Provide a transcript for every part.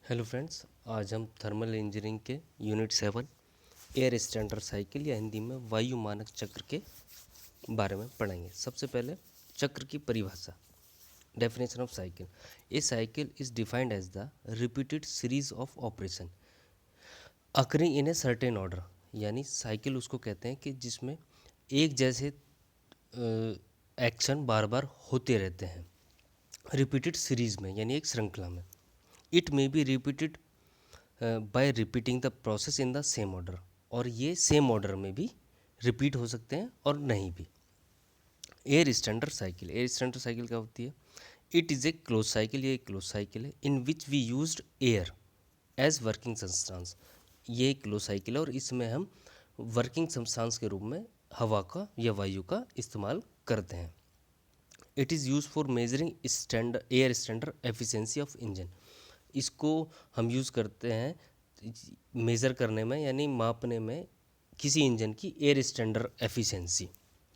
Hello friends, आज हम thermal engineering के यूनिट 7 एयर स्टैंडर्ड साइकिल या हिंदी में वायु मानक चक्र के बारे में पढ़ेंगे। सबसे पहले चक्र की परिभाषा, definition of cycle. A cycle is defined as the repeated series of operation occurring in a certain order. यानी साइकिल उसको कहते हैं कि जिसमें एक जैसे एक्शन बार बार होते रहते हैं रिपीटेड सीरीज में, यानी एक श्रृंखला में। It may be repeated bye repeating the process in the same order, और ये सेम ऑर्डर में भी रिपीट हो सकते हैं और नहीं भी। Air standard cycle, air standard cycle क्या होती है? It is a close cycle, ये एक क्लोज साइकिल है in which we used air as working substance. ये एक क्लोज साइकिल है और इसमें हम वर्किंग सब्सटेंस के रूप में हवा का या वायु का इस्तेमाल करते हैं। It is use for measuring standard air standard efficiency of engine. इसको हम यूज़ करते हैं मेज़र करने में, यानी मापने में किसी इंजन की air standard efficiency.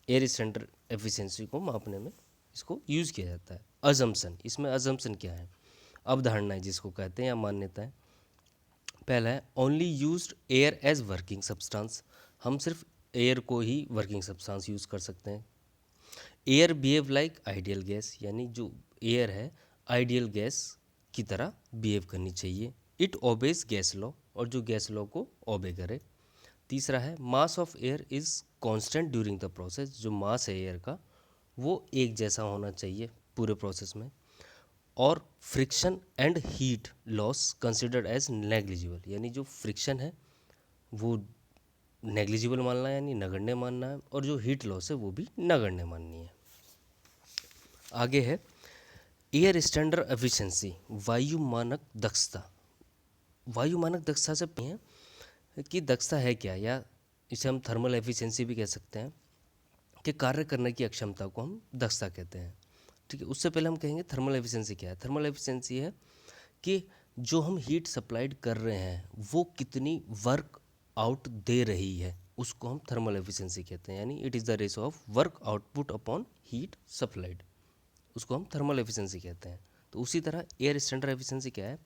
Air standard efficiency को मापने में इसको यूज़ किया जाता है। अजम्पशन, इसमें अजम्पशन क्या है? अवधारणाएं जिसको कहते हैं या मान्यताएं। पहला है only used air as working substance. हम सिर्फ एयर को ही वर्किंग सब्सटेंस यूज़ कर सकते हैं। Air behave like ideal gas, यानी जो एयर है आइडियल गैस की तरह बिहेव करनी चाहिए। इट ओबेज गैस लॉ, और जो गैस लॉ को ओबे करे। तीसरा है mass of air is constant during the process. जो मास है एयर का वो एक जैसा होना चाहिए पूरे प्रोसेस में। और friction and heat loss considered as negligible, यानी जो फ्रिक्शन है वो नेग्लिजिबल मानना है, यानी नगण्य मानना है, और जो हीट लॉस है वो भी नगण्य माननी है। आगे है एयर स्टैंडर्ड एफिशिएंसी, वायु मानक दक्षता। वायु मानक दक्षता से हैं कि दक्षता है क्या, या इसे हम थर्मल एफिशिएंसी भी कह सकते हैं, कि कार्य करने की अक्षमता को हम दक्षता कहते हैं। ठीक है, उससे पहले हम कहेंगे थर्मल एफिशिएंसी क्या है। थर्मल एफिशिएंसी है कि जो हम हीट सप्लाइड कर रहे हैं वो कितनी वर्क आउट दे रही है, उसको हम थर्मल एफिशिएंसी कहते हैं। यानी it is the ratio of work output upon heat supplied, उसको हम थर्मल एफिशिएंसी कहते हैं। तो उसी तरह एयर स्टैंडर्ड एफिशिएंसी क्या है?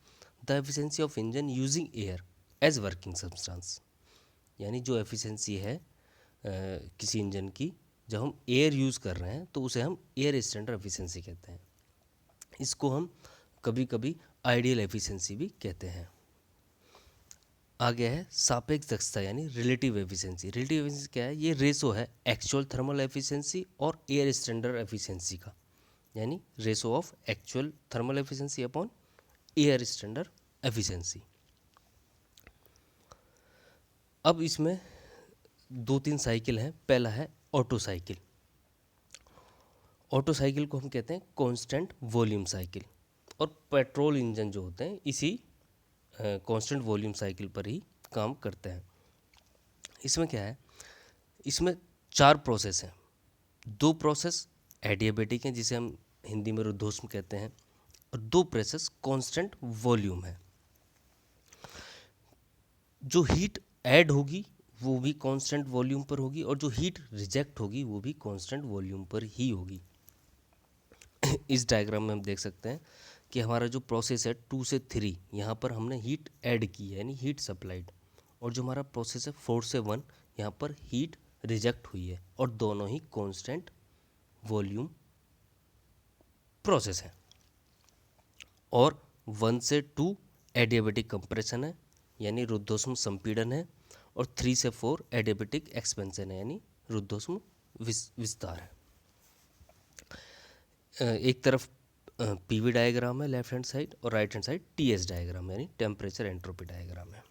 The efficiency of engine using air as working substance. यानी जो एफिशिएंसी है किसी इंजन की जब हम एयर यूज़ कर रहे हैं तो उसे हम एयर स्टैंडर्ड एफिशिएंसी कहते हैं। इसको हम कभी कभी आइडियल एफिशिएंसी भी कहते हैं। आगे है सापेक्ष दक्षता, यानी रिलेटिव एफिशिएंसी। रिलेटिव एफिशिएंसी क्या है? ये रेशो है एक्चुअल थर्मल एफिशिएंसी और एयर स्टैंडर्ड एफिशिएंसी का, यानी ratio of actual thermal efficiency upon air standard efficiency. अब इसमें दो तीन साइकिल हैं। पहला है ऑटो साइकिल। ऑटो साइकिल को हम कहते हैं कांस्टेंट वॉल्यूम साइकिल, और पेट्रोल इंजन जो होते हैं इसी कांस्टेंट वॉल्यूम साइकिल पर ही काम करते हैं। इसमें क्या है? इसमें 4 प्रोसेस हैं। 2 प्रोसेस एडियाबेटिक हैं जिसे हम हिंदी में रुद्धोष्म कहते हैं, और 2 प्रोसेस कांस्टेंट वॉल्यूम है। जो हीट ऐड होगी वो भी कांस्टेंट वॉल्यूम पर होगी, और जो हीट रिजेक्ट होगी वो भी कांस्टेंट वॉल्यूम पर ही होगी। इस डायग्राम में हम देख सकते हैं कि हमारा जो प्रोसेस है 2 से 3, यहाँ पर हमने हीट ऐड की है, यानी हीट सप्लाइड, और जो हमारा प्रोसेस है 4 से 1, यहाँ पर हीट रिजेक्ट हुई है, और दोनों ही कांस्टेंट वॉल्यूम प्रोसेस है। और 1 से 2 एडियाबेटिक कंप्रेशन है, यानी रुद्धोष्म संपीड़न है, और 3 से 4 एडियाबेटिक एक्सपेंशन है, यानी रुद्धोष्म विस्तार है। एक तरफ पीवी डायग्राम है लेफ्ट हैंड साइड, और right hand side TS diagram यानी टेम्परेचर एंट्रोपी डायग्राम है।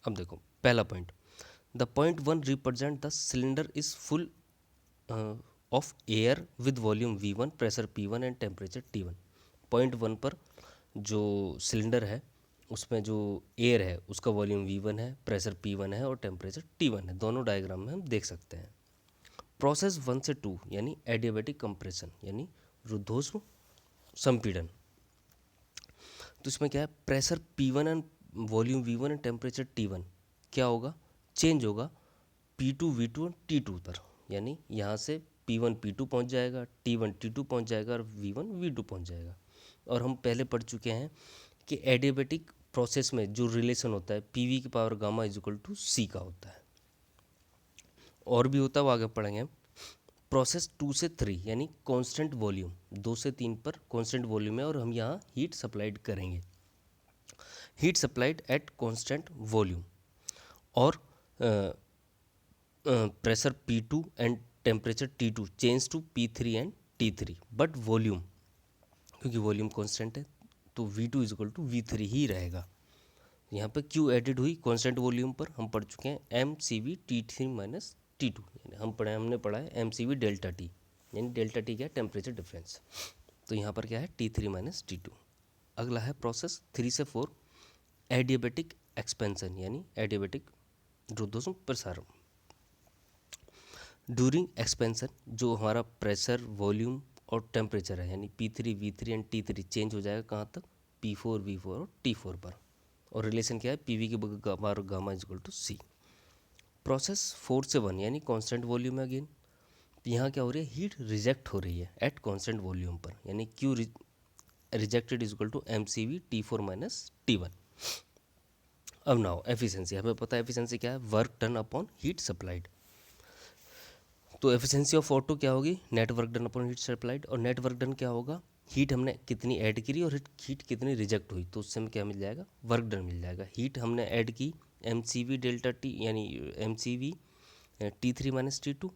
अब देखो पहला point, the point 1 represent the cylinder is full of air with volume V1, pressure P1 and temperature T1। Point 1 पर जो cylinder है उसमें जो एयर है उसका वॉल्यूम V1 है, प्रेशर P1 है और टेम्परेचर T1 है। दोनों डायग्राम में हम देख सकते हैं। प्रोसेस 1 से 2 यानी एडियाबेटिक कंप्रेशन, यानी रुद्धोष्म संपीड़न। तो इसमें क्या है? Pressure P1 and volume V1 and temperature T1 क्या होगा? चेंज होगा P2 V2 और T2 पर, यानी यहाँ से P1 P2 पहुँच जाएगा, T1 T2 पहुँच जाएगा और V1 V2 पहुँच जाएगा। और हम पहले पढ़ चुके हैं कि एडियाबेटिक प्रोसेस में जो रिलेशन होता है पी की power gamma is equal to C का होता है। और भी होता है, वो आगे पढ़ेंगे हम। प्रोसेस 2 से 3 यानी कांस्टेंट वॉल्यूम, 2 से 3 पर कांस्टेंट वॉल्यूम है और हम यहाँ हीट सप्लाइड करेंगे, heat supplied at constant volume. और pressure P2 and temperature T2 change to P3 and T3, but volume, क्योंकि वॉल्यूम कांस्टेंट है तो V2 is equal to V3 ही रहेगा। यहाँ पे Q एडिड हुई कांस्टेंट वॉल्यूम पर, हम पढ़ चुके हैं MCV T3 माइनस T2, यानी हमने पढ़ा है MCV डेल्टा T, यानी डेल्टा T क्या है, टेम्परेचर डिफरेंस। तो यहाँ पर क्या है T3 माइनस T2। अगला है प्रोसेस 3 से 4 एडियाबेटिक एक्सपेंशन यानी एडियाबेटिक रुद्धोष्म प्रसारण। ड्यूरिंग एक्सपेंशन जो हमारा प्रेशर, वॉल्यूम और टेम्परेचर है यानी P3 V3 and T3 change हो जाएगा कहाँ तक, P4 V4 और T4 पर। और रिलेशन क्या है, PV की power gamma is equal to C. Process 4 से 1 यानी कांस्टेंट वॉल्यूम है अगेन। यहाँ क्या हो रही है, हीट रिजेक्ट हो रही है एट कांस्टेंट वॉल्यूम पर, यानी Q rejected is equal to MCV T4 minus T1। अब नाउ एफिशिएंसी, हमें पता है एफिशिएंसी क्या है, work done upon heat supplied. तो एफिशिएंसी ऑफ ऑटो क्या होगी, net work done upon heat supplied. और नेट वर्क डन क्या होगा, हीट हमने कितनी ऐड करी और हीट कितनी रिजेक्ट हुई, तो उससे हमें क्या मिल जाएगा, वर्क डन मिल जाएगा। हीट हमने ऐड की MCV डेल्टा टी यानी MCV T3 minus T2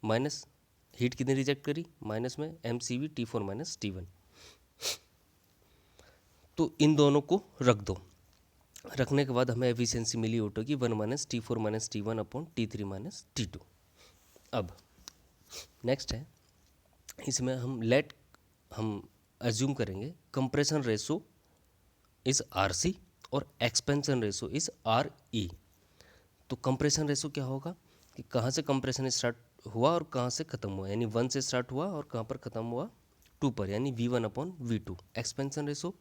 minus heat कितनी रिजेक्ट करी माइनस में MCV T4 माइनस T1। तो इन दोनों को रख दो, रखने के बाद हमें एफिशिएंसी मिली ऑटो की 1 minus T4 minus T1 upon T3 minus T2। अब नेक्स्ट है, इसमें हम एज्यूम करेंगे कंप्रेशन रेशो इज RC और एक्सपेंशन रेशो इज RE। तो कंप्रेशन रेशो क्या होगा कि कहाँ से कंप्रेशन स्टार्ट हुआ और कहाँ से ख़त्म हुआ, यानी 1 से स्टार्ट हुआ और कहाँ पर ख़त्म हुआ 2 पर, यानी V1 upon V2। Expansion ratio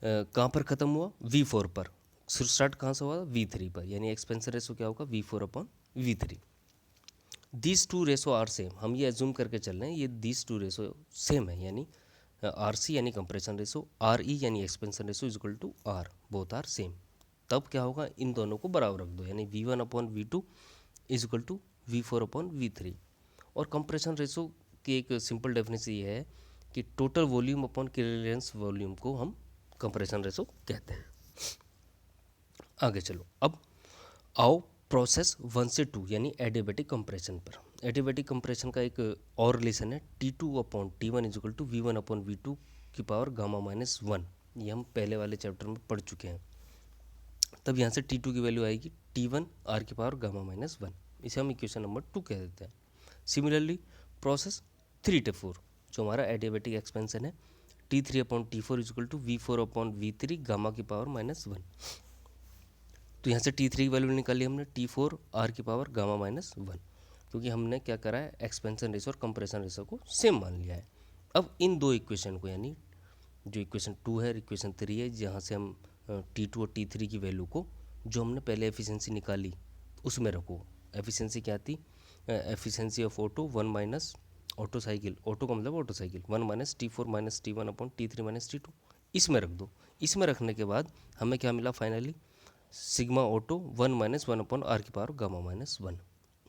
कहाँ पर ख़त्म हुआ, V4 पर। स्टार्ट कहाँ से हुआ, V3 पर, यानी एक्सपेंशन रेशो क्या होगा, V4 upon V3। These two ratio are same, हम ये एज्यूम करके चल रहे हैं ये दीज टू रेशो सेम है, यानी RC यानी कंप्रेशन रेशो, RE यानी expansion ratio is equal to R, both are same. तब क्या होगा, इन दोनों को बराबर रख दो, यानी V1 upon V2 is equal to V4 upon V3। और कंप्रेशन रेशो की एक सिंपल डेफिनेशन ये है कि total volume upon clearance volume को हम कंप्रेशन रेशो कहते हैं। आगे चलो, अब आओ प्रोसेस 1 से 2 यानी एडियाबेटिक कंप्रेशन पर। एडियाबेटिक कंप्रेशन का एक और रिलेशन है T2 upon T1 is equal to V1 upon V2 की पावर गामा माइनस 1। ये हम पहले वाले चैप्टर में पढ़ चुके हैं। तब यहाँ से T2 की वैल्यू आएगी T1 R की पावर गामा माइनस 1, इसे हम इक्वेशन नंबर 2 कह देते हैं। सिमिलरली प्रोसेस 3 से 4 जो हमारा एडियाबेटिक एक्सपेंशन है, T3 upon T4 is equal to V4 upon V3 gamma की पावर माइनस 1। तो यहाँ से T3 की वैल्यू निकाली हमने T4 R की पावर गामा माइनस 1, क्योंकि हमने क्या करा है, एक्सपेंशन रेशो और कंप्रेशन रेशो को सेम मान लिया है। अब इन दो इक्वेशन को, यानी जो इक्वेशन 2 है इक्वेशन 3 है, जहाँ से हम T2 और T3 की वैल्यू को जो हमने पहले एफिशिएंसी निकाली उसमें रखो। एफिशिएंसी क्या थी, efficiency of auto 1 minus auto cycle, auto का मतलब auto cycle 1 minus T4 minus T1 upon T3 minus T2, इसमें रख दो। इसमें रखने के बाद हमें क्या मिला finally, sigma auto 1 minus 1 upon R की पावर गामा माइनस 1।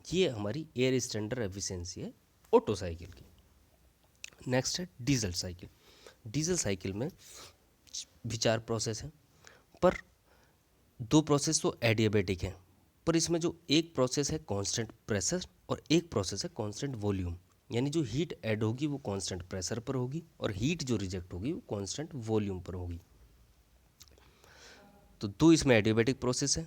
ये हमारी एयर स्टैंडर्ड एफिशिएंसी है ऑटो साइकिल की। नेक्स्ट है डीजल साइकिल। डीजल साइकिल में भी 4 प्रोसेस हैं, पर 2 प्रोसेस तो एडियाबेटिक हैं, पर इसमें जो एक प्रोसेस है कांस्टेंट प्रेशर और एक प्रोसेस है कांस्टेंट वॉल्यूम, यानी जो हीट ऐड होगी वो कांस्टेंट प्रेशर पर होगी और हीट जो रिजेक्ट होगी वो कांस्टेंट वॉल्यूम पर होगी। तो 2 इसमें एडियाबेटिक प्रोसेस है,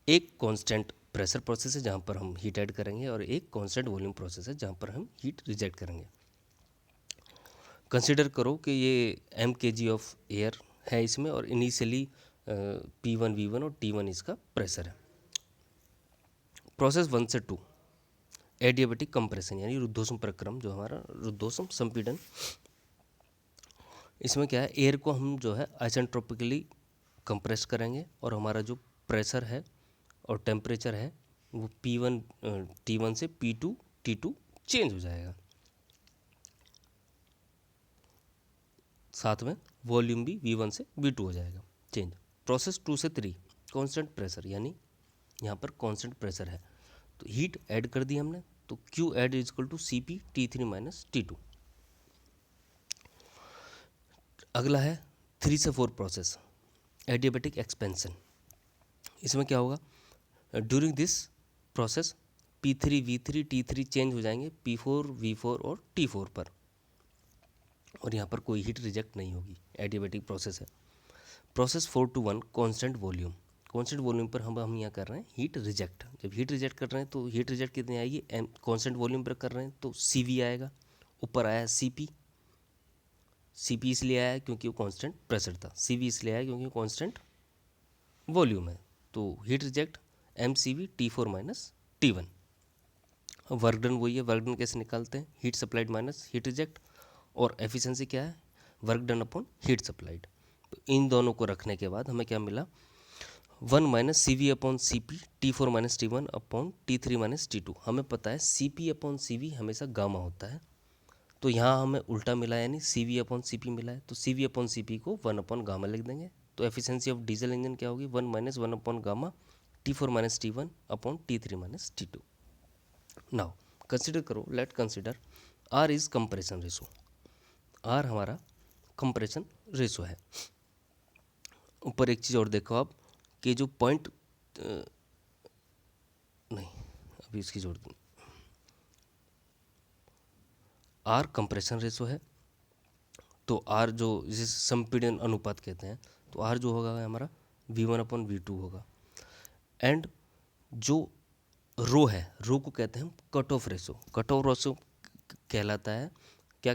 एक कांस्टेंट प्रेशर प्रोसेस है जहाँ पर हम हीट ऐड करेंगे और एक कांस्टेंट वॉल्यूम प्रोसेस है जहाँ पर हम हीट रिजेक्ट करेंगे। कंसिडर करो कि ये mkg ऑफ एयर है इसमें और इनिशियली P1 V1 और T1 इसका प्रेशर है। प्रोसेस 1 से 2 एडियाबेटिक कंप्रेशन यानी रुद्धोष्म प्रक्रम, जो हमारा रुद्धोष्म संपीड़न। इसमें क्या है, एयर को हम जो है आइसेंट्रोपिकली कंप्रेस करेंगे और हमारा जो प्रेशर है और टेम्परेचर है वो P1 T1 से P2 T2 चेंज हो जाएगा। साथ में वॉल्यूम भी V1 से V2 हो जाएगा चेंज। प्रोसेस 2 से 3 कांस्टेंट प्रेशर, यानी यहाँ पर कांस्टेंट प्रेशर है तो हीट ऐड कर दी हमने, तो Q add is equal to Cp T3 minus T2। अगला है 3 से 4 प्रोसेस एडियाबैटिक एक्सपेंशन। इसमें क्या होगा, during this process P3 V3 T3 change हो जाएंगे P4 V4 और T4 पर, और यहाँ पर कोई हीट रिजेक्ट नहीं होगी, एडियाबैटिक प्रोसेस है। Process 4 to 1 constant volume, constant volume पर हम यहाँ कर रहे हैं हीट रिजेक्ट। जब हीट रिजेक्ट कर रहे हैं तो हीट रिजेक्ट कितनी आएगी, एम कांस्टेंट वॉल्यूम पर कर रहे हैं तो CV आएगा, ऊपर आया CP, CP इसलिए आया क्योंकि वो कांस्टेंट प्रेशर था, CV इसलिए आया क्योंकि वो कांस्टेंट वॉल्यूम है, तो heat reject MCV T4 minus T1। Work done वही है, वर्क डन कैसे निकालते हैं, heat supplied minus heat reject, और एफिशिएंसी क्या है, work done upon heat supplied. तो इन दोनों को रखने के बाद हमें क्या मिला, 1 minus CV upon CP T4 minus T1 upon T3 minus T2। हमें पता है CP अपॉन CV हमेशा गामा होता है, तो यहाँ हमें उल्टा मिला यानी CV अपॉन CP मिला है, तो CV अपॉन CP को 1 अपॉन गामा लिख देंगे। तो एफिशिएंसी ऑफ डीजल इंजन क्या होगी, 1 minus 1 upon gamma T4 minus T1 upon T3 minus T2। Now consider करो, let consider R is compression ratio, R हमारा कंप्रेशन रेशो है। ऊपर एक चीज़ और देखो आप कि जो पॉइंट नहीं, अभी इसकी जोड़ दूँ, R कंप्रेशन रेशो है, तो R जो जिसे संपीड़न अनुपात कहते हैं, तो R जो होगा हमारा V1 अपॉन V2 होगा। एंड जो रो है, रो को कहते हैं हम cut off ratio, cut off ratio कहलाता है क्या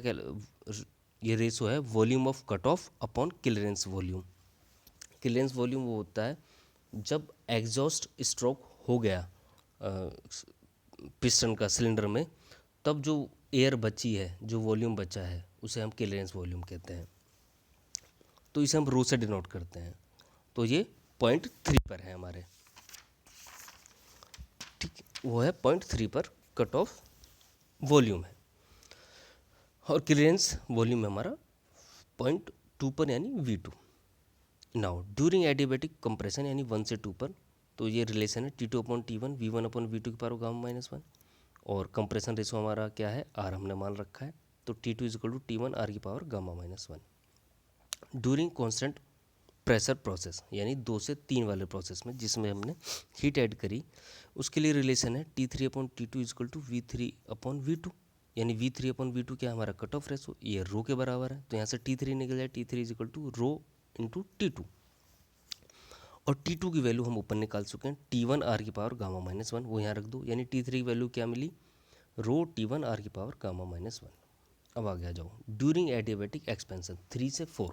ये रेशो है volume of cut off upon clearance volume. Clearance volume वो होता है जब एग्जॉस्ट स्ट्रोक हो गया पिस्टन का सिलेंडर में, तब जो एयर बची है, जो वॉल्यूम बचा है, उसे हम क्लियरेंस वॉल्यूम कहते हैं। तो इसे हम रो से डिनोट करते हैं। तो ये 0.3 पर है हमारे, ठीक, वो है 0.3 पर कट ऑफ वॉल्यूम है, और क्लियरेंस वॉल्यूम है हमारा 0.2 पर यानी V2। Now during adiabatic compression यानी 1 से 2 पर, तो ये रिलेशन है T2 upon T1 V1 upon V2 की पावर गामा माइनस 1, और कंप्रेशन रेशो हमारा क्या है, R हमने मान रखा है, तो T2 is equal to T1 R की power gamma minus 1। During constant pressure process यानी 2 से 3 वाले प्रोसेस में जिसमें हमने हीट ऐड करी, उसके लिए रिलेशन है T3 upon T2 is equal to V3 upon V2, यानी V3 अपॉन V2 क्या हमारा कट ऑफ रेशो, ये रो के बराबर है, तो यहाँ से T3 निकल जाए, T3 is equal to rho into T2, और T2 की वैल्यू हम ऊपर निकाल चुके हैं, T1 R की पावर गामा माइनस 1, वो यहाँ रख दो, यानी T3 की वैल्यू क्या मिली, रो T1 R की पावर गामा माइनस 1। अब आगे आ जाओ, ड्यूरिंग एडियाबैटिक एक्सपेंशन 3 से 4,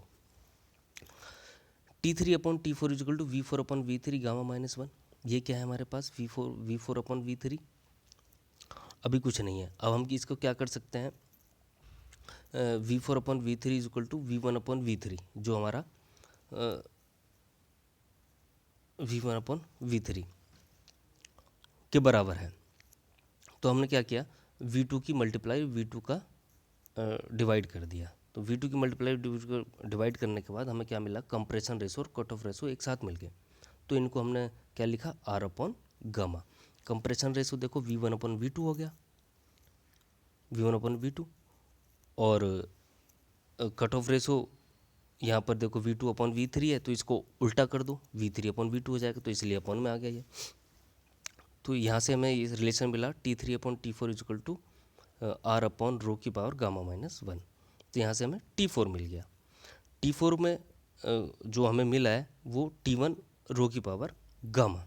T3 upon T4 is equal to V4 upon V3 gamma minus 1, ये क्या है हमारे पास V4 अपॉन V3, अभी कुछ नहीं है। अब हम इसको क्या कर सकते हैं, V4 upon V3 is equal to V1 upon V3, जो हमारा V1 अपॉन V3 के बराबर है। तो हमने क्या किया, V2 की मल्टीप्लाई V2 का डिवाइड कर दिया, तो V2 की मल्टीप्लाई डिवाइड करने के बाद हमें क्या मिला, कंप्रेशन रेशो और कट ऑफ रेशो एक साथ मिल गए, तो इनको हमने क्या लिखा, R upon gamma. Compression ratio देखो V1 अपॉन V2 हो गया, V1 अपॉन V2, और कट ऑफ रेशो यहाँ पर देखो V2 अपॉन V3 है, तो इसको उल्टा कर दो, V3 अपॉन V2 हो जाएगा, तो इसलिए अपॉन में आ गया ये। तो यहाँ से हमें ये रिलेशन मिला T3 upon T4 is equal to R upon rho की पावर गामा माइनस 1, तो यहाँ से हमें T4 मिल गया। T4 में जो हमें मिला है वो T1 रो की power gamma.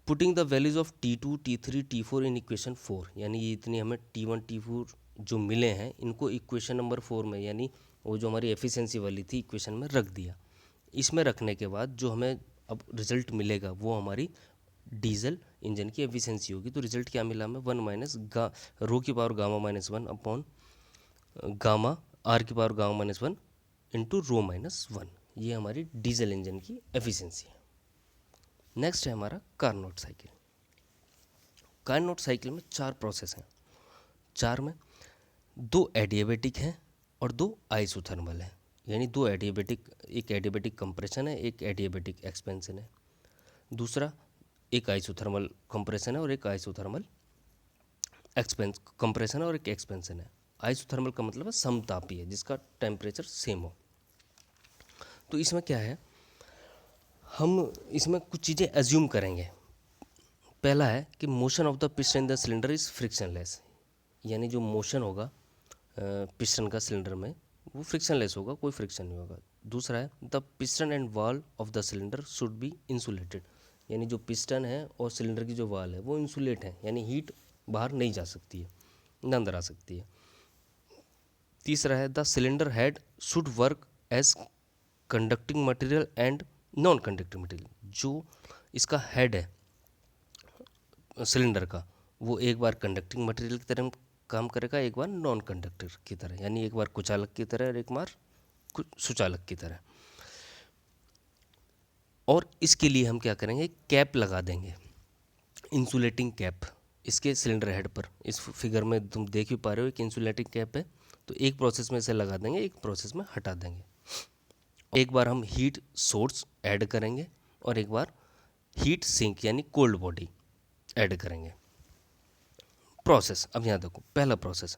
Putting the values of T2 T3 T4 in equation 4, यानी ये इतनी हमें T1 T4 जो मिले हैं इनको इक्वेशन नंबर 4 में, यानी वो जो हमारी एफिशिएंसी वाली थी इक्वेशन में रख दिया। इसमें रखने के बाद जो हमें अब रिजल्ट मिलेगा वो हमारी डीजल इंजन की एफिशिएंसी होगी। तो रिजल्ट क्या मिला हमें, 1 माइनस रो की power gamma minus 1 upon gamma R की power gamma minus 1 into rho minus 1, ये हमारी डीजल इंजन की एफिशिएंसी है। नेक्स्ट है हमारा कार्नोट साइकिल। कार्नोट साइकिल में 4 प्रोसेस हैं, 4 में 2 एडियाबैटिक हैं और 2 आइसोथर्मल है, यानी 2 एडियाबेटिक, एक एडियाबेटिक कंप्रेशन है, एक एडियाबेटिक एक्सपेंशन है। दूसरा एक आइसोथर्मल कंप्रेशन है और एक आइसोथर्मल कंप्रेशन है और एक एक्सपेंशन है। आइसोथर्मल का मतलब है समतापीय, जिसका टेम्परेचर सेम हो। तो इसमें क्या है, हम इसमें कुछ चीज़ें एज्यूम करेंगे। पहला है कि motion of the piston in the cylinder is frictionless, यानी जो मोशन होगा पिस्टन का सिलेंडर में वो फ्रिक्शनलेस होगा, कोई फ्रिक्शन नहीं होगा। दूसरा है the piston and wall of the cylinder should be insulated, यानी जो पिस्टन है और सिलेंडर की जो वाल है वो इंसुलेट है, यानी हीट बाहर नहीं जा सकती है, न अंदर आ सकती है। तीसरा है the cylinder head should work as conducting material and non conducting material, जो इसका हेड है सिलेंडर का वो एक बार कंडक्टिंग मटेरियल की तरह काम करेगा, एक बार नॉन कंडक्टर की तरह, यानी एक बार कुचालक की तरह और एक बार सुचालक की तरह। और इसके लिए हम क्या करेंगे, कैप लगा देंगे, इंसुलेटिंग कैप इसके सिलेंडर हेड पर। इस फिगर में तुम देख भी पा रहे हो एक इंसुलेटिंग कैप है, तो एक प्रोसेस में इसे लगा देंगे, एक प्रोसेस में हटा देंगे। एक बार हम हीट सोर्स ऐड करेंगे और एक बार हीट सिंक यानी कोल्ड बॉडी ऐड करेंगे। प्रोसेस अब यहाँ देखो, पहला प्रोसेस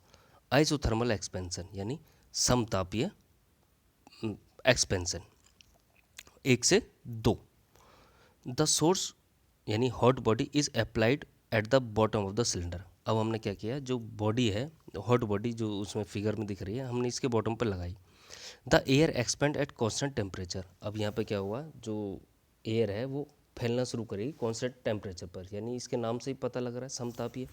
आइसोथर्मल एक्सपेंशन यानी समतापीय एक्सपेंशन, 1 से 2। द सोर्स यानी hot body is applied at the bottom of the cylinder. अब हमने क्या किया, जो बॉडी है हॉट बॉडी जो उसमें फिगर में दिख रही है, हमने इसके बॉटम पर लगाई। The air expand at constant temperature. अब यहाँ पे क्या हुआ, जो एयर है वो फैलना शुरू करेगी कॉन्स्टेंट टेम्परेचर पर, यानी इसके नाम से ही पता लग रहा है समतापीय।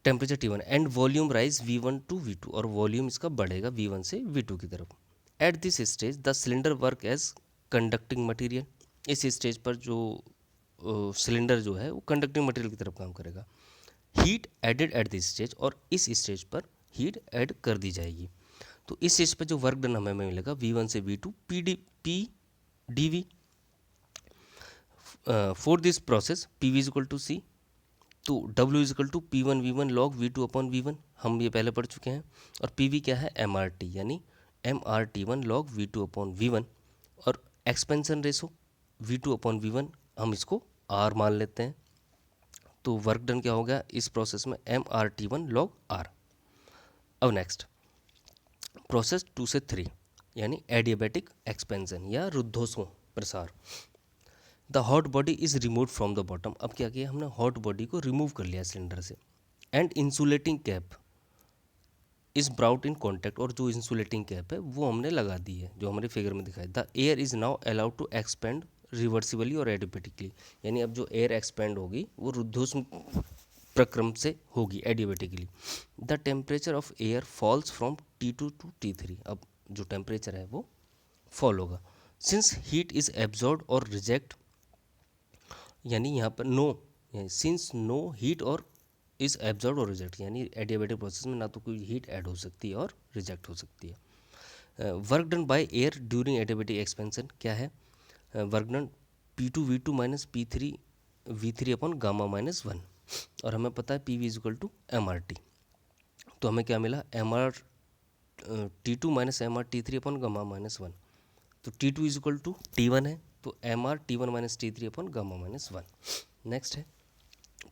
Temperature T1 and volume rise V1 to V2, और वॉल्यूम इसका बढ़ेगा V1 से V2 की तरफ। At this stage the cylinder work as conducting material. इस स्टेज पर जो सिलेंडर जो है वो कंडक्टिंग मटेरियल की तरफ काम करेगा। Heat added at this stage, और इस स्टेज पर हीट ऐड कर दी जाएगी। तो इस स्टेज पर जो वर्क डन हमें मिलेगा V1 से V2 PdV। For this process PV is equal to C, तो W is equal to P1V1 log V2 upon V1, हम ये पहले पढ़ चुके हैं। और PV क्या है, MRT, यानी MRT1 log V2 upon V1। और expansion ratio V2 upon V1 हम इसको R मान लेते हैं। तो वर्क डन क्या हो गया इस प्रोसेस में, MRT1 log R। अब नेक्स्ट प्रोसेस 2 से 3 यानी एडियाबेटिक एक्सपेंशन या रुद्धोष्म प्रसार। The hot body is remove from the bottom. अब क्या किया हमने, हॉट बॉडी को रिमूव कर लिया सिलेंडर से। And insulating cap is brought in contact, और जो इंसुलेटिंग कैप है वो हमने लगा दी है, जो हमारे फिगर में दिखाई। The air is now allowed to expand reversibly और एडियाबेटिकली, यानी अब जो एयर एक्सपेंड होगी वो रुद्धोष्म प्रक्रम से होगी adiabatically. The temperature of air falls from T2 to T3। अब जो टेम्परेचर है वो फॉल होगा। सिंस हीट इज एब्जॉर्ब और रिजेक्ट, यानी यहाँ पर सिंस नो हीट और इज एब्जॉर्ब और रिजेक्ट, यानी एडियाबेटिक प्रोसेस में ना तो कोई हीट ऐड हो सकती है और रिजेक्ट हो सकती है। Work done by air during adiabatic expansion क्या है, work done P2V2 minus P3V3 upon gamma minus 1, और हमें पता है PV is equal to MRT। तो हमें क्या मिला, T2 minus MRT3 upon gamma minus 1। तो T2 is equal to T1 है, तो MRT1 minus T3 upon gamma minus 1। Next है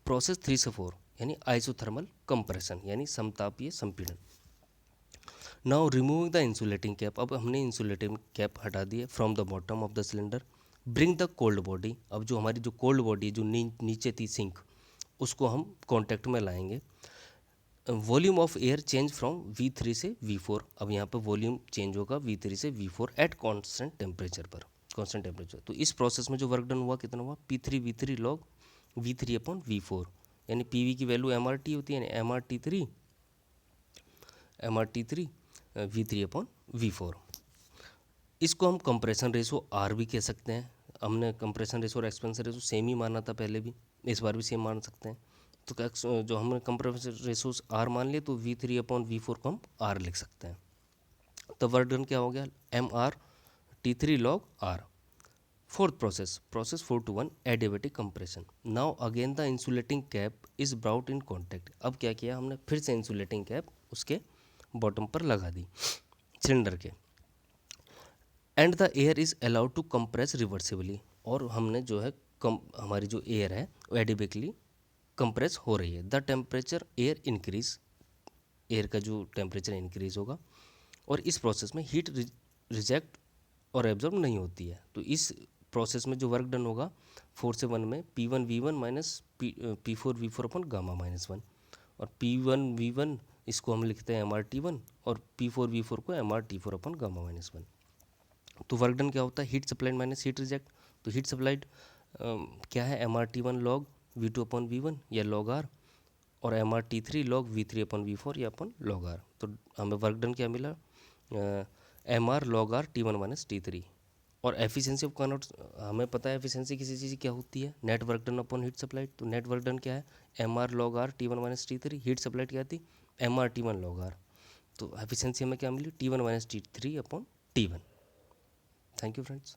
प्रोसेस 3 से 4 यानी आइसोथर्मल कंप्रेशन यानी समतापीय संपीड़न। Now removing the insulating cap. अब हमने इंसुलेटिंग कैप हटा दी है from the bottom of the cylinder. Bring the cold body. अब जो हमारी जो कोल्ड बॉडी जो नीचे थी सिंक, उसको हम कॉन्टैक्ट में लाएंगे। Volume of air change from V3 से V4। अब यहाँ पर वॉल्यूम चेंज होगा V3 से V4 एट कॉन्स्टेंट टेम्परेचर पर, कॉन्स्टेंट टेम्परेचर। तो इस प्रोसेस में जो वर्क डन हुआ कितना हुआ, P3V3 log V3 upon V4, यानी PV की वैल्यू MRT होती है, यानी MRT3 V3 अपॉन V4। इसको हम कंप्रेशन रेशो R भी कह सकते हैं। हमने कंप्रेशन रेशो और एक्सपेंशन रेशो सेम ही माना था पहले भी, इस बार भी सेम मान सकते हैं। तो जो हमने कंप्रेशन रेशोस R मान लिए, तो V3 अपॉन V4 को हम R लिख सकते हैं। तो वर्क डन क्या हो गया, MRT3 log R। Fourth process 4 to 1 adiabatic compression. Now again the insulating cap is brought in contact. अब क्या किया हमने, फिर से इंसुलेटिंग कैप उसके बॉटम पर लगा दी सिलेंडर के। And the air is allowed to compress reversibly, और हमने जो है हमारी जो एयर है वो एडिबिकली कंप्रेस हो रही है। The temperature air increase, air का जो टेम्परेचर इंक्रीज होगा, और इस प्रोसेस में हीट रिजेक्ट और एब्जॉर्ब नहीं होती है। तो इस प्रोसेस में जो वर्क डन होगा 4 से 1 में P1V1 माइनस P4V4 अपन गामा -1, और P1V1 इसको हम लिखते हैं MRT1 और P4V4 को MRT4 अपन गामा -1। तो वर्क डन क्या होता है, heat supplied minus heat reject. तो हीट सप्लाइड क्या है, MRT1 लॉग V2/V1 या लॉग आर, और MRT3 लॉग V3/V4 या अपन लॉग आर। तो हमें वर्क डन क्या मिला, MR log are T1 minus T3। और एफिशिएंसी ऑफ कार्नोट, हमें पता है एफिशिएंसी किसी चीज़ की क्या होती है, net work done upon heat supplied. तो नेट वर्क डन क्या है, MR log are T1 minus T3। Heat supplied क्या थी, MRT1 लॉग आर। तो एफिशिएंसी हमें क्या मिली, T1 minus T3 upon T1। Thank you friends.